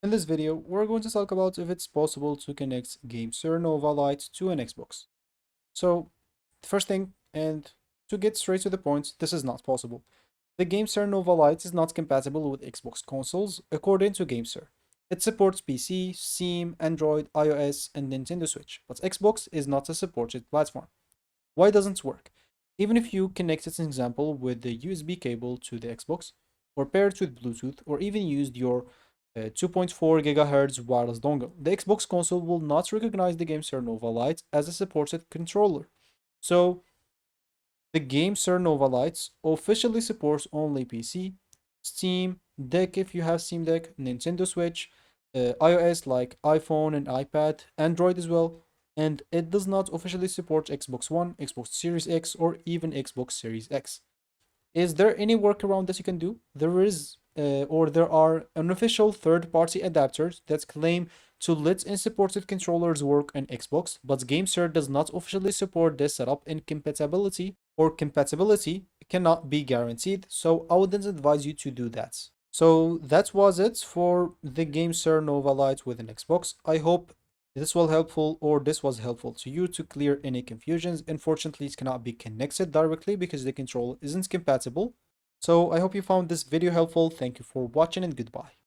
In this video, we're going to talk about if it's possible to connect GameSir Nova Lite to an Xbox. So, first thing, and to get straight to the point, this is not possible. The GameSir Nova Lite is not compatible with Xbox consoles, according to GameSir. It supports PC, Steam, Android, iOS, and Nintendo Switch, but Xbox is not a supported platform. Why doesn't it work? Even if you connect it, an example, with the USB cable to the Xbox, or pair it with Bluetooth, or even used your 2.4 GHz wireless dongle, the Xbox console will not recognize the GameSir Nova Lite as a supported controller. So, the GameSir Nova Lite officially supports only PC, Steam, Deck if you have Steam Deck, Nintendo Switch, iOS like iPhone and iPad, Android as well, and it does not officially support Xbox One, Xbox Series X, or even Xbox Series X. Is there any workaround that you can do? There are unofficial third-party adapters that claim to let unsupported controllers work on Xbox, but GameSir does not officially support this setup, and compatibility cannot be guaranteed, so I wouldn't advise you to do that. So that was it for the GameSir Nova Lite with an Xbox. I hope this was helpful to you to clear any confusions. Unfortunately, it cannot be connected directly because the controller isn't compatible. So I hope you found this video helpful. Thank you for watching and goodbye.